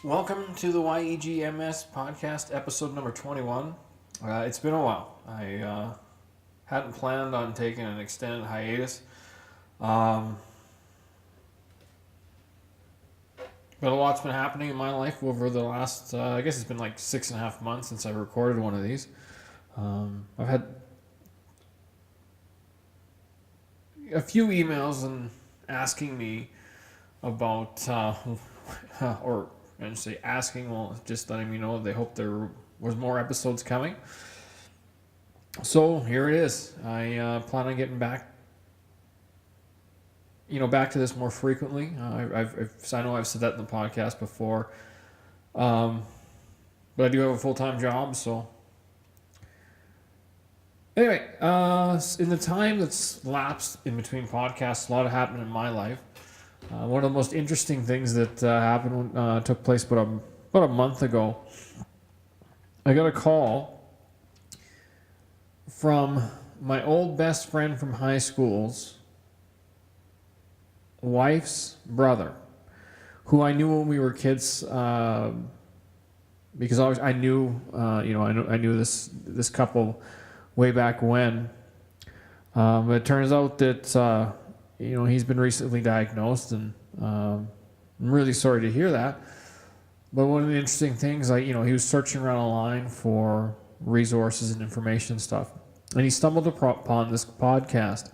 Welcome to the YEG MS podcast, episode number 21. It's been a while. I hadn't planned on taking an extended hiatus. But a lot's been happening in my life over the last, I guess it's been like 6.5 months since I recorded one of these. I've had a few emails and asking me about, or I didn't say asking, well, just letting me know they hope there was more episodes coming. So here it is. I plan on getting back to this more frequently. I know I've said that in the podcast before, but I do have a full-time job. So anyway, in the time that's lapsed in between podcasts, a lot happened in my life. One of the most interesting things that happened took place about a month ago. I got a call from my old best friend from high school's wife's brother, who I knew when we were kids, because I knew this couple way back when. But it turns out that he's been recently diagnosed, and I'm really sorry to hear that. But one of the interesting things, he was searching around online for resources and information and stuff, and he stumbled upon this podcast.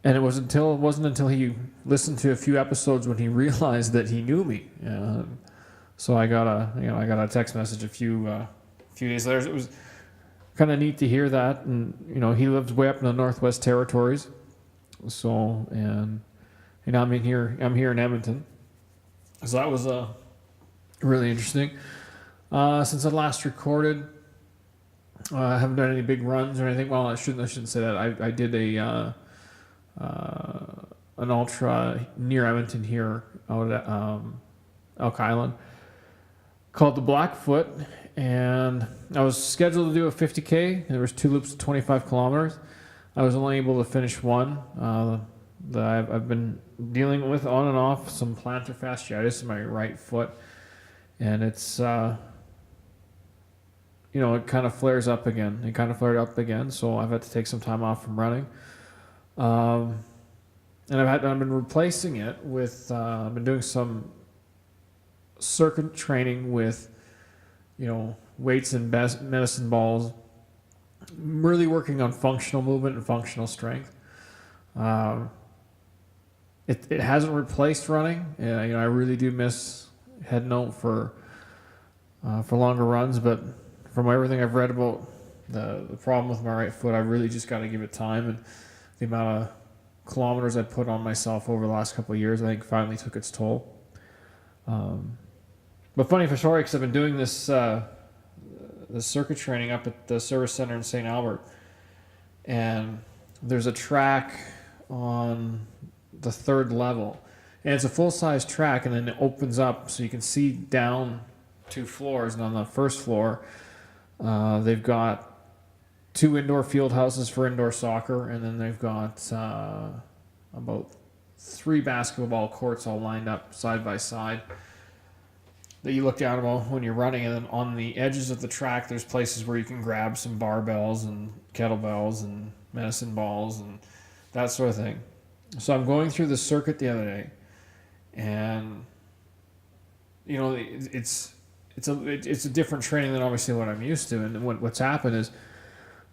And it wasn't until he listened to a few episodes when he realized that he knew me. So I got a text message a few days later. It was kind of neat to hear that, and he lives way up in the Northwest Territories. So I'm here in Edmonton. So that was really interesting. Since I last recorded, I haven't done any big runs or anything. Well, I shouldn't say that. I did an ultra near Edmonton here out at Elk Island called the Blackfoot, and I was scheduled to do a 50K. There was 2 loops of 25 kilometers. I was only able to finish one. That I've been dealing with on and off some plantar fasciitis in my right foot, and it's it kind of flares up again. It kind of flared up again, so I've had to take some time off from running. And I've been replacing it with I've been doing some circuit training with weights and medicine balls. Really working on functional movement and functional strength. It hasn't replaced running. I really do miss heading out for longer runs, but from everything I've read about the problem with my right foot, I really just got to give it time, and the amount of kilometers I put on myself over the last couple of years, I think finally took its toll. But funny for story, because I've been doing this the circuit training up at the service center in St. Albert, and there's a track on the 3rd level, and it's a full-size track, and then it opens up so you can see down 2 floors, and on the first floor they've got 2 indoor field houses for indoor soccer, and then they've got about 3 basketball courts all lined up side by side that you look down about when you're running. And then on the edges of the track, there's places where you can grab some barbells and kettlebells and medicine balls and that sort of thing. So I'm going through the circuit the other day, and it's a different training than obviously what I'm used to. And what's happened is,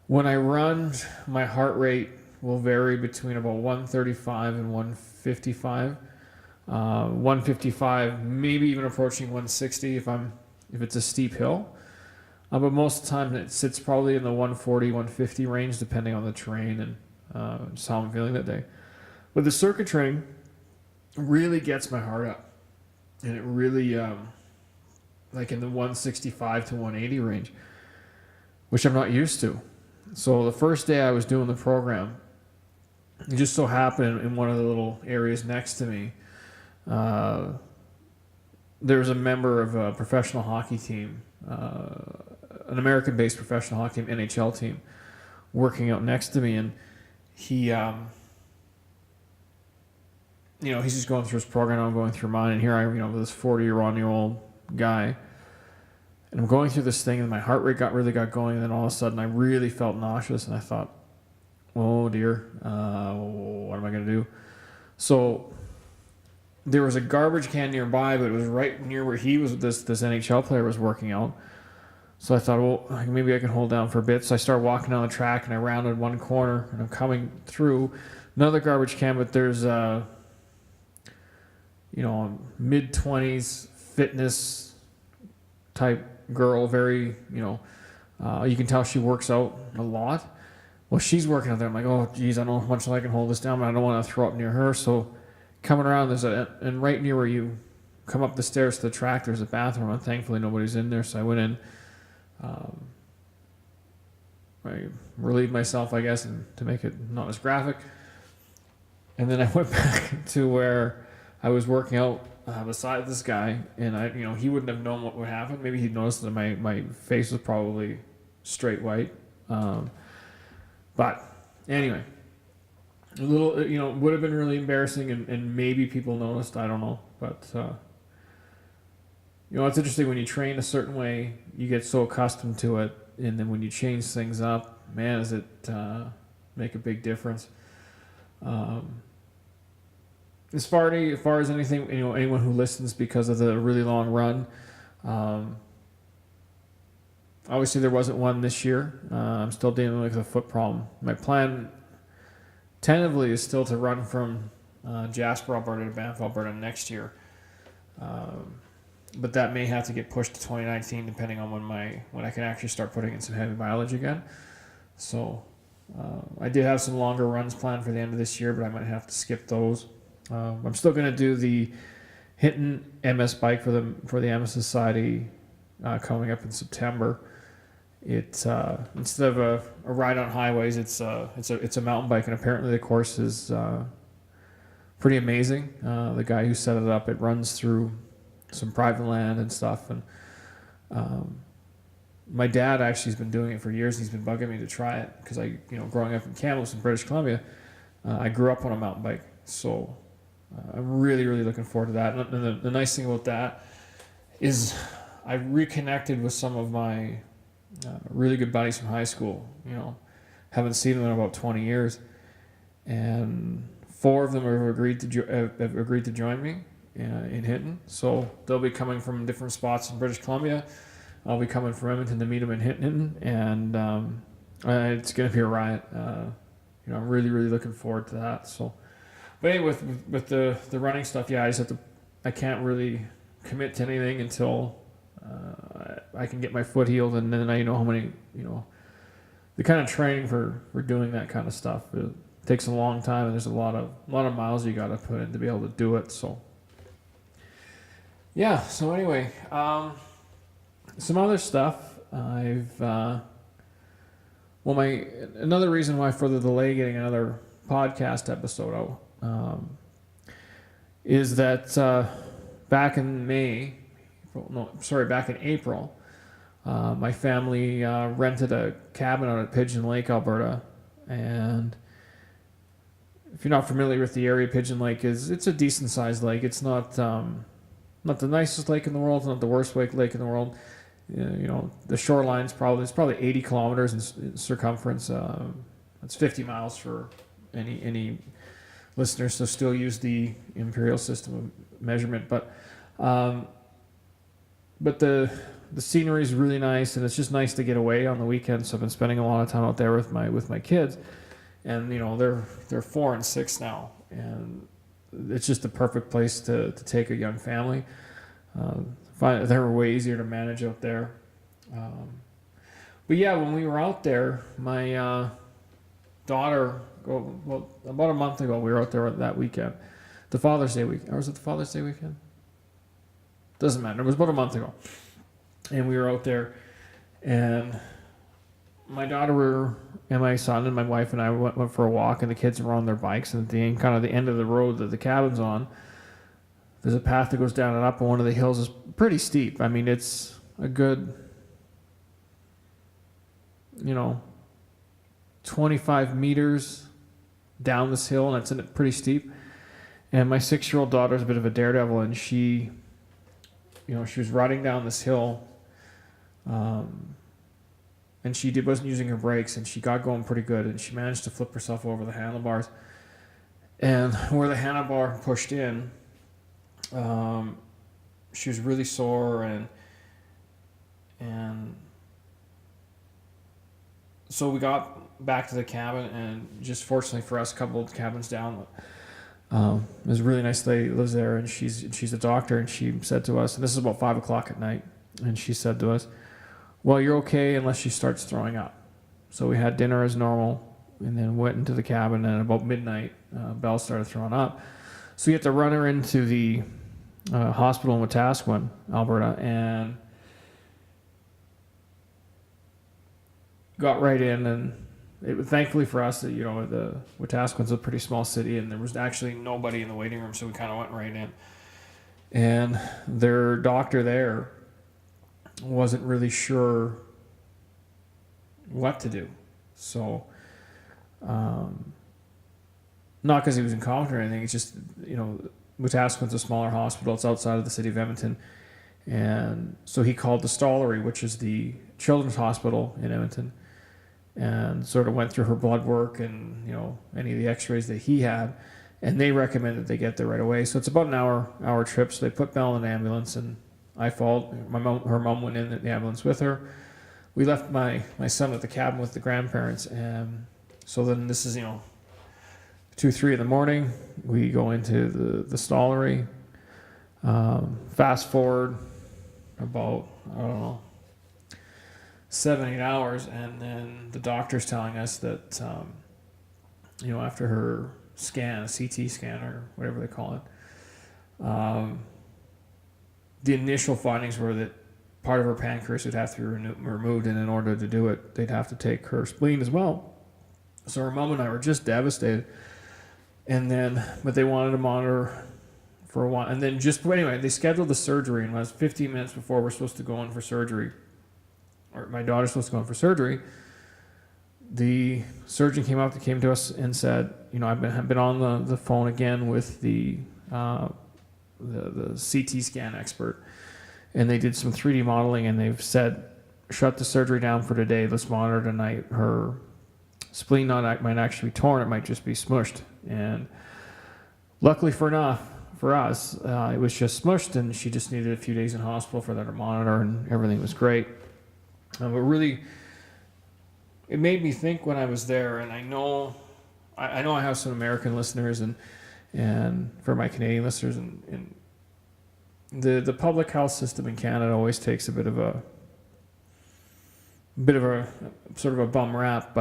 when I run, my heart rate will vary between about 135 and 155. 155, maybe even approaching 160 if it's a steep hill. But most of the time it sits probably in the 140, 150 range, depending on the terrain and just how I'm feeling that day. But the circuit training really gets my heart up, and it really like in the 165 to 180 range, which I'm not used to. So the first day I was doing the program, it just so happened in one of the little areas next to me, there's a member of a professional hockey team, an American-based professional hockey team, NHL team, working out next to me, and he he's just going through his program, I'm going through mine, and here I am, this 40-year-old guy. And I'm going through this thing, and my heart rate really got going, and then all of a sudden I really felt nauseous, and I thought, oh dear, what am I going to do? So there was a garbage can nearby, but it was right near where this NHL player was working out. So I thought, well, maybe I can hold down for a bit. So I started walking down the track, and I rounded one corner, and I'm coming through another garbage can, but there's a, mid-20s fitness type girl, very, you can tell she works out a lot. Well, she's working out there. I'm like, oh, geez, I don't know how much I can hold this down, but I don't want to throw up near her. So coming around, and right near where you come up the stairs to the track, there's a bathroom, and thankfully nobody's in there. So I went in. I relieved myself, I guess, and to make it not as graphic. And then I went back to where I was working out beside this guy, and he wouldn't have known what would happen. Maybe he'd noticed that my face was probably straight white. But anyway, a little, would have been really embarrassing, and maybe people noticed. I don't know, but it's interesting when you train a certain way, you get so accustomed to it, and then when you change things up, man, does it make a big difference. As far as anything, anyone who listens because of the really long run, obviously there wasn't one this year. I'm still dealing with a foot problem. My plan, tentatively, is still to run from Jasper, Alberta to Banff, Alberta next year. But that may have to get pushed to 2019, depending on when I can actually start putting in some heavy mileage again. So I did have some longer runs planned for the end of this year, but I might have to skip those. I'm still going to do the Hinton MS bike for the MS Society coming up in September. It's instead of a ride on highways, it's a mountain bike, and apparently the course is pretty amazing. The guy who set it up, it runs through some private land and stuff, and my dad actually has been doing it for years. He's been bugging me to try it because growing up in Kamloops in British Columbia, I grew up on a mountain bike, so I'm really, really looking forward to that. And the nice thing about that is I reconnected with some of my really good buddies from high school. Haven't seen them in about 20 years, and 4 of them have agreed to join me in Hinton. So they'll be coming from different spots in British Columbia. I'll be coming from Edmonton to meet them in Hinton, and it's going to be a riot. I'm really, really looking forward to that. So, but anyway, with the running stuff, yeah, I can't really commit to anything until I can get my foot healed, and then I know how many, the kind of training for doing that kind of stuff. It takes a long time, and there's a lot of miles you got to put in to be able to do it. So, yeah. So anyway, some other stuff another reason why for the delay getting another podcast episode out is that back in April, my family rented a cabin out at Pigeon Lake, Alberta, and if you're not familiar with the area, Pigeon Lake it's a decent sized lake. It's not the nicest lake in the world. It's not the worst lake in the world. The shoreline's probably 80 kilometers in circumference. It's 50 miles for any listeners, so still use the imperial system of measurement. But the scenery is really nice, and it's just nice to get away on the weekends. So I've been spending a lot of time out there with my kids, and they're 4 and 6 now, and it's just the perfect place to take a young family. They're way easier to manage out there. But yeah, when we were out there, my daughter, about a month ago, we were out there that weekend. The Father's Day weekend. Or was it the Father's Day weekend? Doesn't matter. It was about a month ago. And we were out there, and my daughter and my son and my wife and I went for a walk, and the kids were on their bikes, and at the end of the road that the cabin's on, there's a path that goes down and up, and one of the hills is pretty steep. I mean, it's a good, 25 meters down this hill, and it's pretty steep. And my 6-year-old daughter's a bit of a daredevil, and she, she was riding down this hill, and she wasn't using her brakes, and she got going pretty good, and she managed to flip herself over the handlebars. And where the handlebar pushed in, she was really sore, and so we got back to the cabin, and just fortunately for us, a couple of cabins down, there's a really nice lady that lives there, and she's a doctor, and she said to us, and this is about 5 o'clock at night, and she said to us, well, you're okay unless she starts throwing up. So we had dinner as normal, and then went into the cabin, and about midnight, Belle started throwing up. So we had to run her into the hospital in Wetaskiwin, Alberta, and got right in. And thankfully for us, the Wetaskiwin's a pretty small city, and there was actually nobody in the waiting room, so we kind of went right in. And their doctor there wasn't really sure what to do. So, not because he was incompetent or anything, it's just, Wetaskiwin's a smaller hospital. It's outside of the city of Edmonton. And so he called the Stollery, which is the children's hospital in Edmonton, and sort of went through her blood work and, any of the x-rays that he had. And they recommended they get there right away. So it's about an hour trip. So they put Belle in an ambulance, and I followed. Her mom went in the ambulance with her. We left my son at the cabin with the grandparents. And so then this is, 2-3 in the morning. We go into the Stollery. Fast forward about, 7-8 hours. And then the doctor's telling us that, after her scan, a CT scan or whatever they call it, the initial findings were that part of her pancreas would have to be removed, and in order to do it, they'd have to take her spleen as well. So her mom and I were just devastated. But they wanted to monitor for a while. And then they scheduled the surgery, and it was 15 minutes before we're supposed to go in for surgery, or my daughter's supposed to go in for surgery, the surgeon came to us and said, I've been on the phone again with the CT scan expert, and they did some 3D modeling, and they've said, shut the surgery down for today. Let's monitor tonight. Her spleen might actually be torn. It might just be smushed. And luckily for us, it was just smushed, and she just needed a few days in hospital for that to monitor, and everything was great. But really, it made me think when I was there, and I know I have some American listeners, and for my Canadian listeners, and the public health system in Canada always takes a bit of a sort of a bum rap,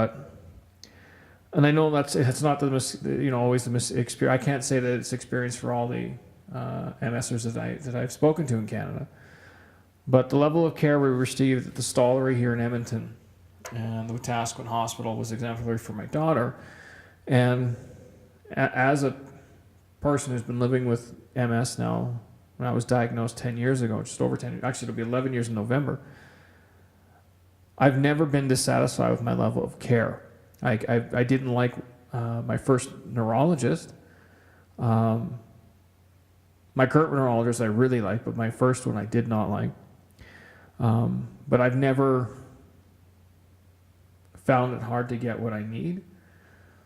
and I know it's not always the experience. I can't say that it's experience for all the MSers that I've spoken to in Canada, but the level of care we received at the Stollery here in Edmonton and the Wetaskiwin Hospital was exemplary for my daughter. And as a person who's been living with MS now, when I was diagnosed 10 years ago, just over 10 years, actually it'll be 11 years in November, I've never been dissatisfied with my level of care. I didn't like my first neurologist. My current neurologist I really like, but my first one I did not like. But I've never found it hard to get what I need.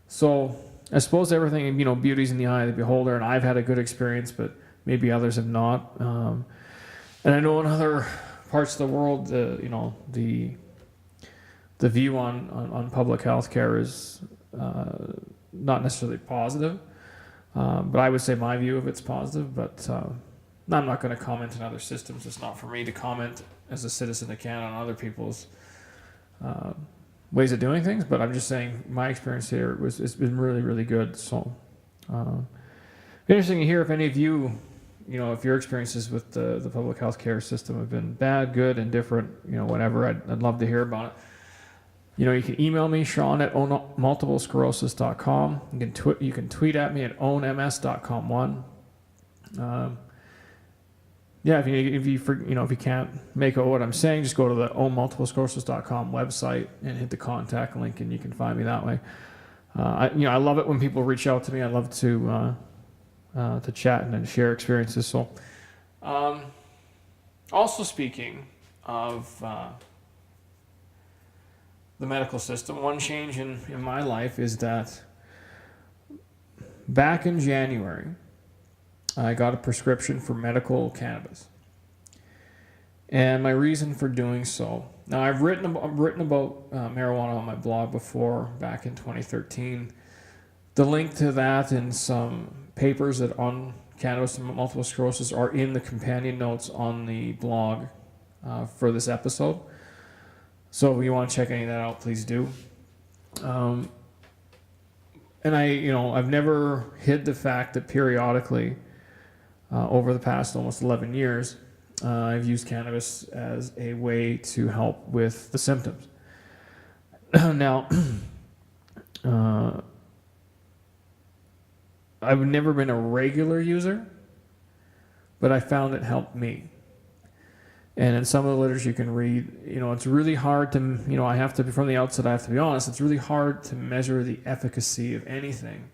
So I suppose everything, beauty's in the eye of the beholder, and I've had a good experience, but maybe others have not. And I know in other parts of the world, the view on public health care is not necessarily positive, but I would say my view of it's positive. But I'm not going to comment on other systems. It's not for me to comment as a citizen of Canada on other people's ways of doing things. But I'm just saying my experience here it's been really, really good. So interesting to hear if any of you, if your experiences with the public health care system have been bad, good, and different, whatever. I'd love to hear about it. You can email me, Sean at ownmultiplesclerosis.com. You can tweet at me at ownms.com1. If you can't make out what I'm saying, just go to the ownmultiplesclerosis.com website and hit the contact link, and you can find me that way. I love it when people reach out to me. I love to chat and share experiences. So, Also speaking of the medical system, one change in my life is that back in January, I got a prescription for medical cannabis. And my reason for doing so, now I've written about marijuana on my blog before, back in 2013. The link to that and some papers that on cannabis and multiple sclerosis are in the companion notes on the blog for this episode. So if you want to check any of that out, please do. And I've never hid the fact that periodically, over the past almost 11 years, I've used cannabis as a way to help with the symptoms. Now, I've never been a regular user, but I found it helped me. And in some of the literature you can read, it's really hard to, I have to, from the outset, I have to be honest, it's really hard to measure the efficacy of anything.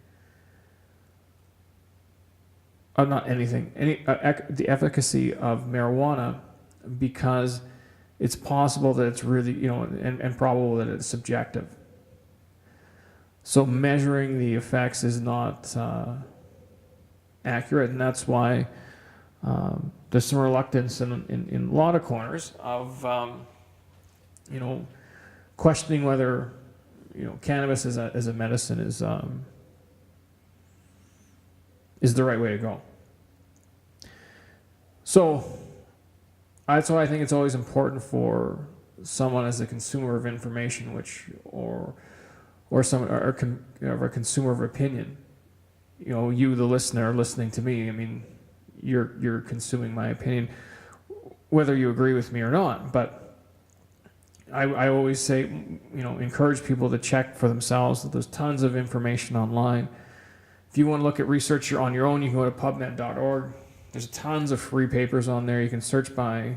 The efficacy of marijuana, because it's possible that it's really, and probable that it's subjective. So measuring the effects is not accurate, and that's why there's some reluctance in a lot of corners of, questioning whether, cannabis as a medicine is the right way to go. So that's why I think it's always important for someone as a consumer of information, or a consumer of opinion. You, the listener, listening to me. I mean, you're consuming my opinion, whether you agree with me or not. But I always say, encourage people to check for themselves. That there's tons of information online. If you want to look at research on your own, you can go to pubmed.org. There's tons of free papers on there. You can search by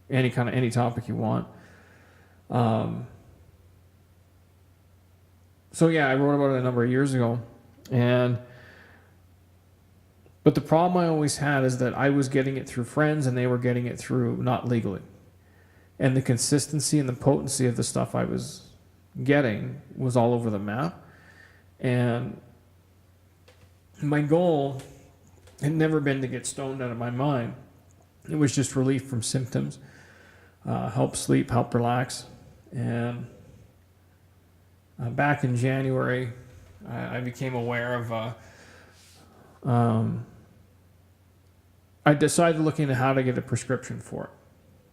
any topic you want. So yeah, I wrote about it a number of years ago, but the problem I always had is that I was getting it through friends and they were getting it through not legally, and the consistency and the potency of the stuff I was getting was all over the map. And my goal had never been to get stoned out of my mind. It was just relief from symptoms, help sleep, help relax. And back in January, I became aware of, I decided to look into how to get a prescription for it.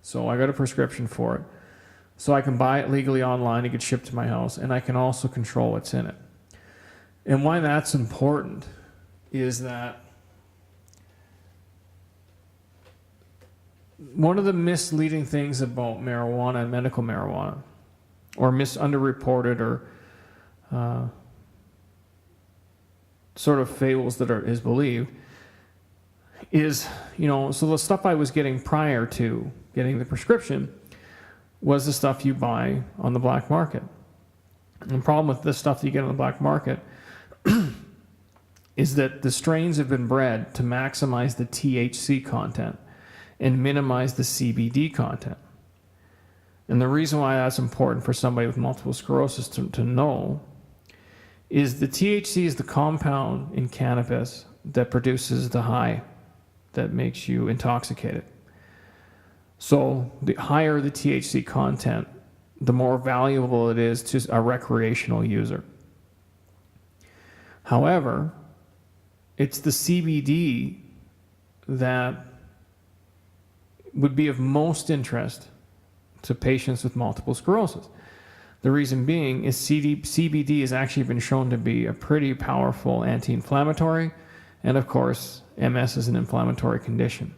So I got a prescription for it. So I can buy it legally online, it gets shipped to my house, and I can also control what's in it. And why that's important is that one of the misleading things about marijuana and medical marijuana, or underreported, or sort of fables that is believed, is, so the stuff I was getting prior to getting the prescription was the stuff you buy on the black market. And the problem with this stuff that you get on the black market is that the strains have been bred to maximize the THC content and minimize the CBD content. And the reason why that's important for somebody with multiple sclerosis to know is the THC is the compound in cannabis that produces the high that makes you intoxicated. So the higher the THC content, the more valuable it is to a recreational user. However, it's the CBD that would be of most interest to patients with multiple sclerosis. The reason being is CBD has actually been shown to be a pretty powerful anti-inflammatory, and of course, MS is an inflammatory condition.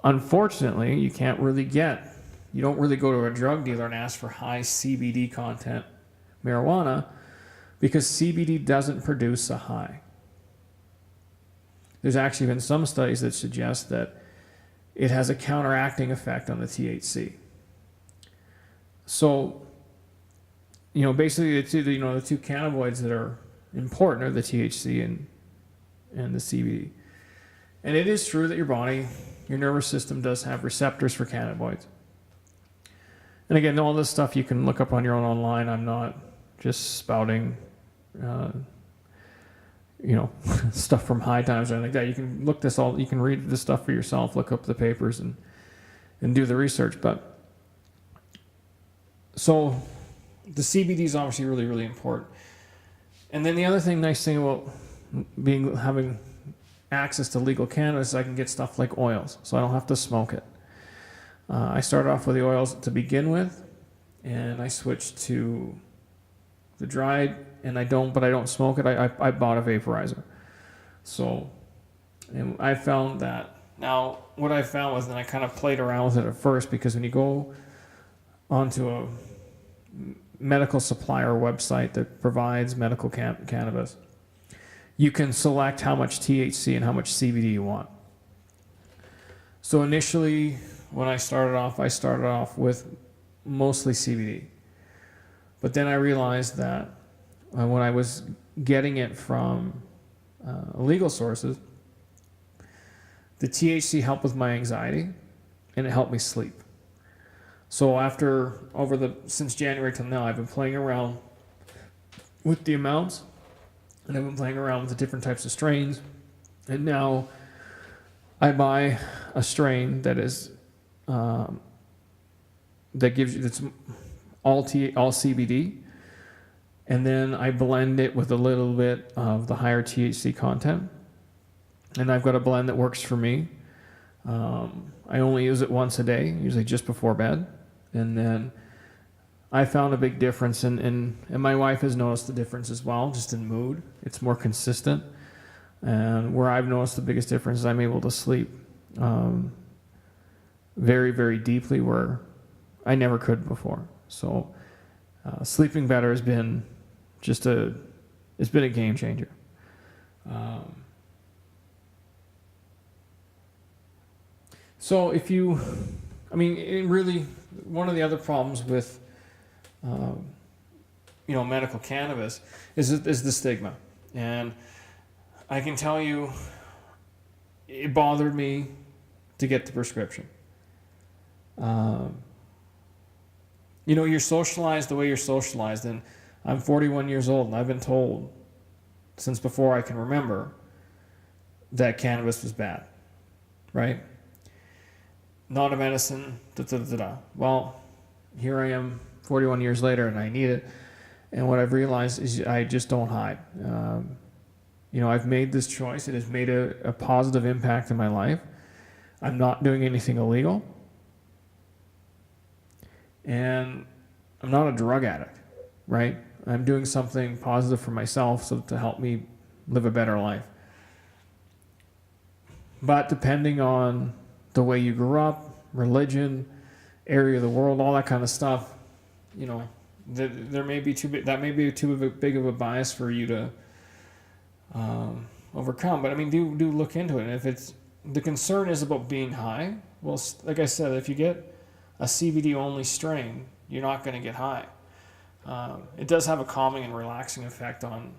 Unfortunately, you don't really go to a drug dealer and ask for high CBD content marijuana, because CBD doesn't produce a high. There's actually been some studies that suggest that it has a counteracting effect on the THC. So, basically the two cannabinoids that are important are the THC and the CBD. And it is true that your body, your nervous system does have receptors for cannabinoids. And again, all this stuff you can look up on your own online. I'm not just spouting, stuff from High Times or anything like that. You can look this all. You can read this stuff for yourself. Look up the papers and do the research. But so the CBD is obviously really, really important. And then the other nice thing about having access to legal cannabis is I can get stuff like oils, so I don't have to smoke it. I started off with the oils to begin with, and I switched to the dried, and I don't smoke it. I bought a vaporizer. So, and I found that, now what I found was that I kind of played around with it at first, because when you go onto a medical supplier website that provides medical cannabis, you can select how much THC and how much CBD you want. So initially, when I started off with mostly CBD. But then I realized that when I was getting it from illegal sources, the THC helped with my anxiety, and it helped me sleep. So since January till now, I've been playing around with the amounts, and I've been playing around with the different types of strains, and now I buy a strain that is that's all CBD, and then I blend it with a little bit of the higher THC content, and I've got a blend that works for me. I only use it once a day, usually just before bed, and then I found a big difference, and my wife has noticed the difference as well, just in mood. It's more consistent, and where I've noticed the biggest difference is I'm able to sleep very, very deeply, where I never could before. So sleeping better has been it's been a game changer. So really, one of the other problems with medical cannabis is the stigma. And I can tell you, it bothered me to get the prescription. You're socialized the way you're socialized, and I'm 41 years old, and I've been told since before I can remember that cannabis was bad, right? Not a medicine, Well, here I am 41 years later, and I need it, and what I've realized is I just don't hide. I've made this choice. It has made a positive impact in my life. I'm not doing anything illegal. And I'm not a drug addict, right? I'm doing something positive for myself to help me live a better life. But depending on the way you grew up, religion, area of the world, all that kind of stuff, there may be too big of a bias for you to overcome. But do look into it. And if the concern is about being high, well, like I said, if you get a CBD only strain, you're not going to get high. It does have a calming and relaxing effect on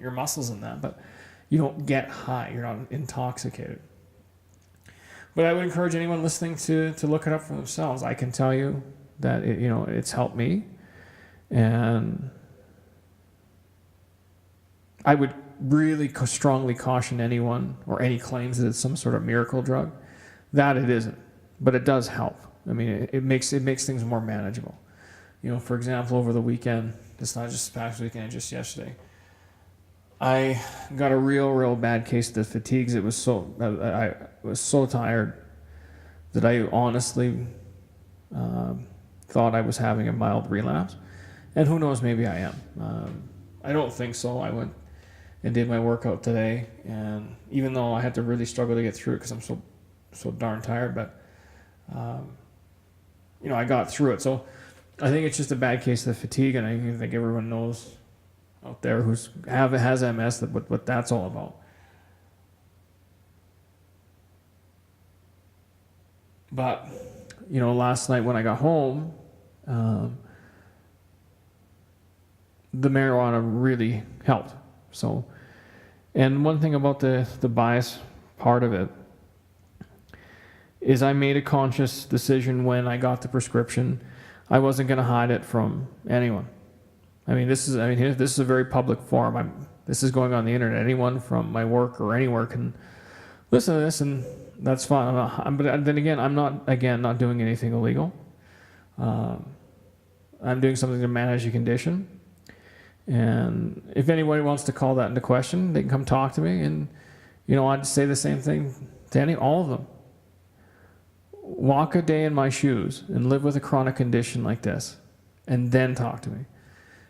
your muscles and that, but you don't get high. You're not intoxicated. But I would encourage anyone listening to look it up for themselves. I can tell you that it's helped me, and I would really strongly caution anyone or any claims that it's some sort of miracle drug, that it isn't, but it does help. It makes things more manageable. For example, over the weekend, it's not just past weekend, just yesterday, I got a real bad case of the fatigues. I was so tired that I honestly thought I was having a mild relapse, and who knows, maybe I am. I don't think so. I went and did my workout today, and even though I had to really struggle to get through it because I'm so darn tired, but I got through it. So I think it's just a bad case of the fatigue, and I think everyone knows out there has MS what that's all about. But last night when I got home, the marijuana really helped. So, and one thing about the bias part of it is I made a conscious decision when I got the prescription. I wasn't going to hide it from anyone. This is a very public forum. This is going on the internet. Anyone from my work or anywhere can listen to this, and that's fine. But then again, I'm not doing anything illegal. I'm doing something to manage a condition. And if anybody wants to call that into question, they can come talk to me. And, I'd say the same thing to all of them. Walk a day in my shoes and live with a chronic condition like this, and then talk to me.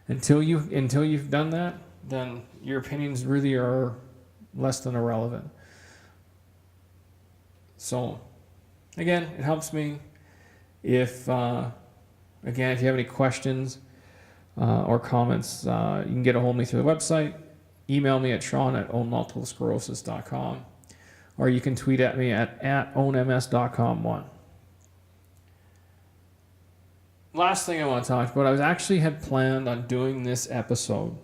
Until you've done that, then your opinions really are less than irrelevant. So, again, it helps me if you have any questions or comments, you can get a hold of me through the website. Email me at sean@ownmultiplesclerosis.com, or you can tweet at me at ownms.com1. Last thing I want to talk about, I had planned on doing this episode.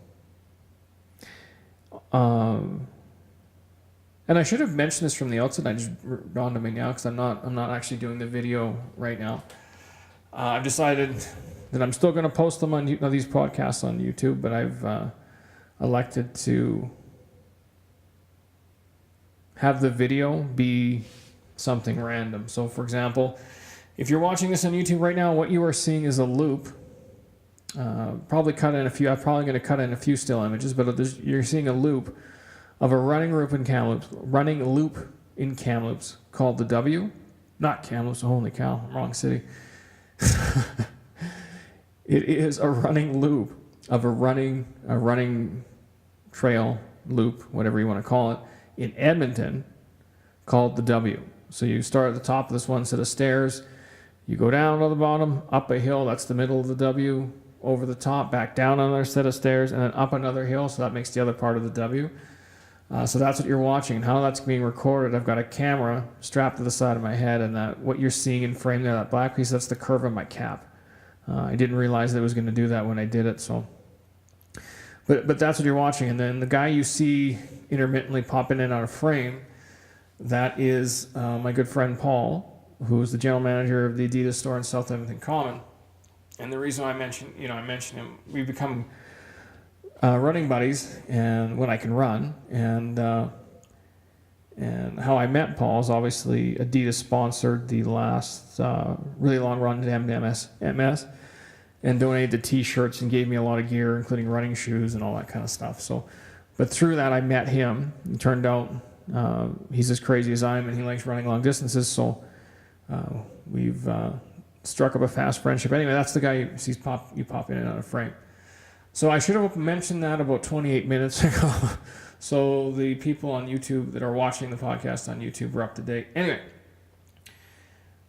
And I should have mentioned this from the outset. I just dawned on me now because I'm not actually doing the video right now. I've decided that I'm still going to post them on these podcasts on YouTube, but I've elected to have the video be something random. So, for example, if you're watching this on YouTube right now, what you are seeing is a loop. Probably cut in a few. I'm probably going to cut in a few still images, but you're seeing a loop of a running loop in Kamloops called the W. Not Kamloops, holy cow, wrong city. It is a running loop of a running trail loop, whatever you want to call it, in Edmonton called the W. So you start at the top of this one set of stairs, you go down to the bottom, up a hill, that's the middle of the W, over the top, back down another set of stairs, and then up another hill, so that makes the other part of the W. So that's what you're watching, and how that's being recorded. I've got a camera strapped to the side of my head, and what you're seeing in frame there, that black piece, that's the curve of my cap. I didn't realize that it was going to do that when I did it, so. But that's what you're watching, and then the guy you see intermittently popping in and out of frame, that is my good friend Paul, who's the general manager of the Adidas store in South Edmonton Common. And the reason I mention him, we've become running buddies, and when I can run, and how I met Paul is obviously Adidas sponsored the last really long run to MS and donated the T-shirts and gave me a lot of gear, including running shoes and all that kind of stuff. So, but through that I met him. It turned out he's as crazy as I am, and he likes running long distances. So we've struck up a fast friendship. Anyway, that's the guy you pop in and out of frame. So I should have mentioned that about 28 minutes ago. So the people on YouTube that are watching the podcast on YouTube are up to date. Anyway,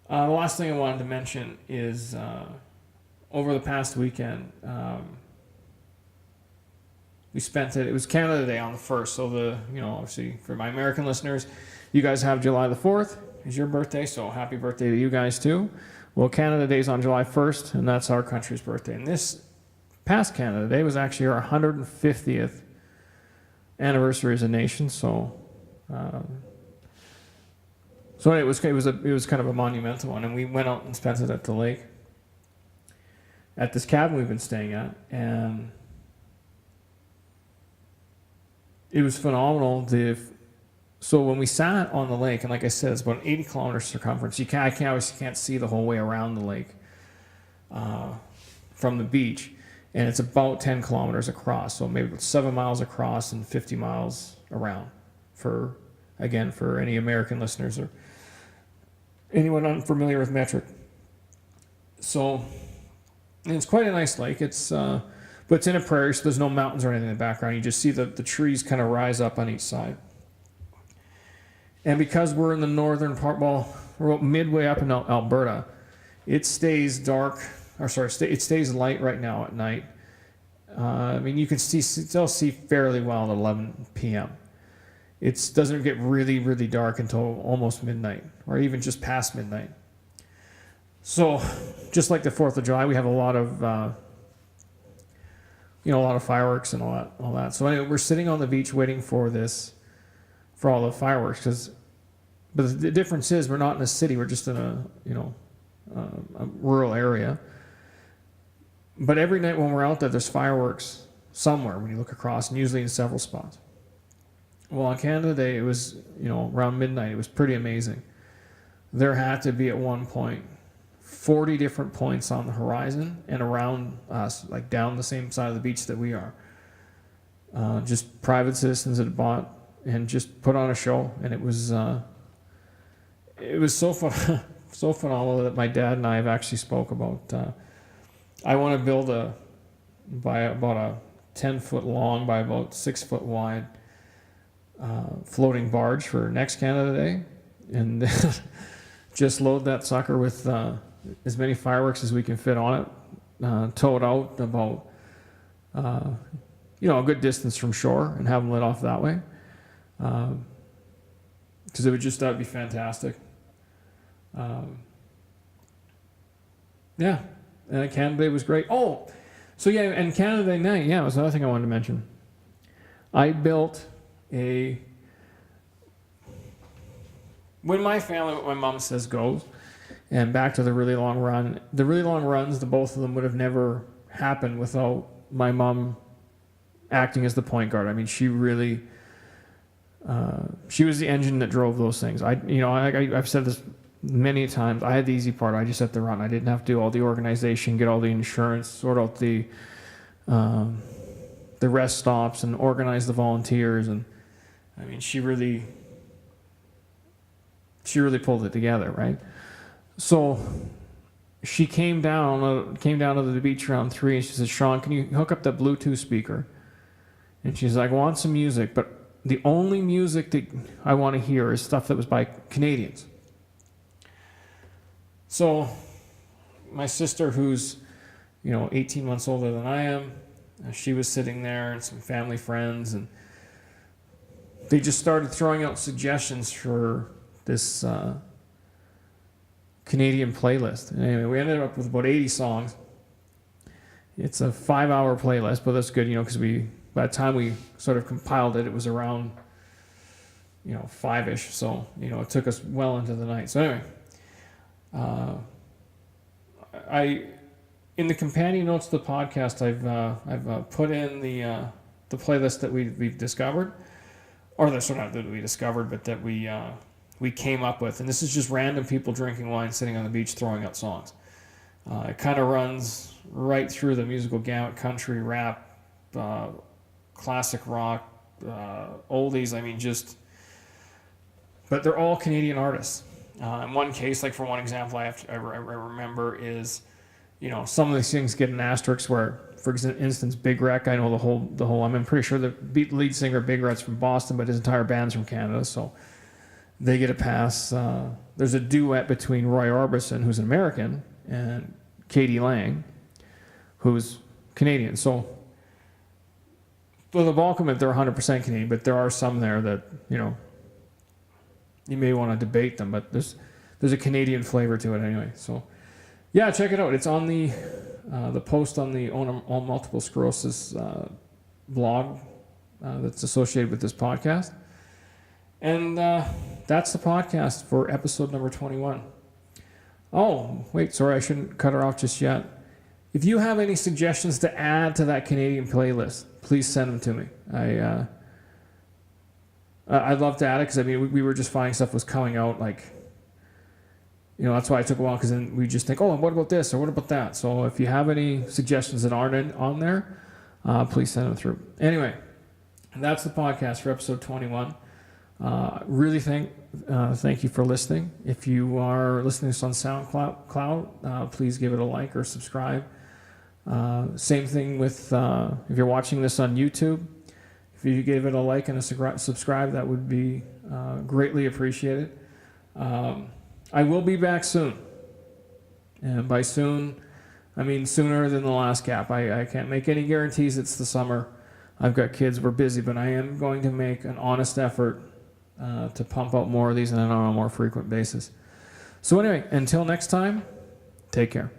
the last thing I wanted to mention is over the past weekend, we spent it was Canada Day on the 1st. So obviously for my American listeners, you guys have July the 4th is your birthday. So happy birthday to you guys too. Well, Canada Day is on July 1st, and that's our country's birthday. And this past Canada Day was actually our 150th anniversary as a nation. So it was kind of a monumental one, and we went out and spent it at the lake, at this cabin we've been staying at, and it was phenomenal. So when we sat on the lake, and like I said, it's about an 80 kilometer circumference. I obviously can't see the whole way around the lake from the beach, and it's about 10 kilometers across. So maybe 7 miles across and 50 miles around. For any American listeners or anyone unfamiliar with metric. So, and it's quite a nice lake. But it's in a prairie, so there's no mountains or anything in the background. You just see the trees kind of rise up on each side. And because we're in the northern part, we're midway up in Alberta, it stays it stays light right now at night. You can still see fairly well at 11 p.m. It doesn't get really, really dark until almost midnight, or even just past midnight. So, just like the 4th of July, we have a lot of fireworks and all that. So anyway, we're sitting on the beach waiting for all the fireworks, because But the difference is we're not in a city. We're just in a rural area. But every night when we're out there, there's fireworks somewhere when you look across, and usually in several spots. Well, on Canada Day, it was, around midnight. It was pretty amazing. There had to be at one point 40 different points on the horizon and around us, like down the same side of the beach that we are. Just private citizens that bought and just put on a show, and it was so fun, so phenomenal that my dad and I have actually spoke about. I want to build by about a 10-foot long by about 6-foot wide floating barge for next Canada Day, and just load that sucker with as many fireworks as we can fit on it, tow it out about a good distance from shore, and have them lit off that way, because that would be fantastic. And Canada Day was great. Oh, so yeah, and Canada Day night, it was another thing I wanted to mention. I built when my family, what my mom says goes, and back to the really long runs, the both of them would have never happened without my mom acting as the point guard. I mean, she really, she was the engine that drove those things. I've said this many times. I had the easy part. I just had to run. I didn't have to do all the organization, get all the insurance, sort out the rest stops, and organize the volunteers. And I mean, she really pulled it together, right? So she came down to the beach around 3, and she said, "Sean, can you hook up that Bluetooth speaker?" And she's like, "I want some music, but the only music that I want to hear is stuff that was by Canadians." So my sister, who's 18 months older than I am, she was sitting there, and some family friends, and they just started throwing out suggestions for this Canadian playlist. And anyway, we ended up with about 80 songs. It's a 5-hour playlist, but that's good, because by the time we sort of compiled it, it was around 5-ish. So it took us well into the night. So anyway, in the companion notes to the podcast, I've put in the playlist that we've discovered, or that's not that we discovered, but that we came up with. And this is just random people drinking wine, sitting on the beach, throwing out songs. It kind of runs right through the musical gamut: country, rap, classic rock, oldies. I mean, but they're all Canadian artists. In one case, like for one example, I remember is, some of these things get an asterisk where, for instance, Big Rec, I know the whole. I'm pretty sure the lead singer Big Rec's from Boston, but his entire band's from Canada, so they get a pass. There's a duet between Roy Orbison, who's an American, and Katie Lang, who's Canadian. So for the bulk of it, they're 100% Canadian, but there are some there that you may want to debate them, but there's a Canadian flavor to it anyway. So yeah, check it out. It's on the post on the Awhile Multiple Sclerosis blog that's associated with this podcast. And that's the podcast for episode number 21. Oh, wait, sorry, I shouldn't cut her off just yet. If you have any suggestions to add to that Canadian playlist, please send them to me. I'd love to add it, because we were just finding stuff was coming out, that's why it took a while, because then we just think, oh, what about this or what about that? So if you have any suggestions that aren't on there, please send them through. Anyway, that's the podcast for episode 21. Really thank you for listening. If you are listening to this on SoundCloud, please give it a like or subscribe. Same thing with if you're watching this on YouTube. If you give it a like and a subscribe, that would be greatly appreciated. I will be back soon. And by soon, I mean sooner than the last gap. I can't make any guarantees. It's the summer. I've got kids. We're busy. But I am going to make an honest effort to pump out more of these on a more frequent basis. So anyway, until next time, take care.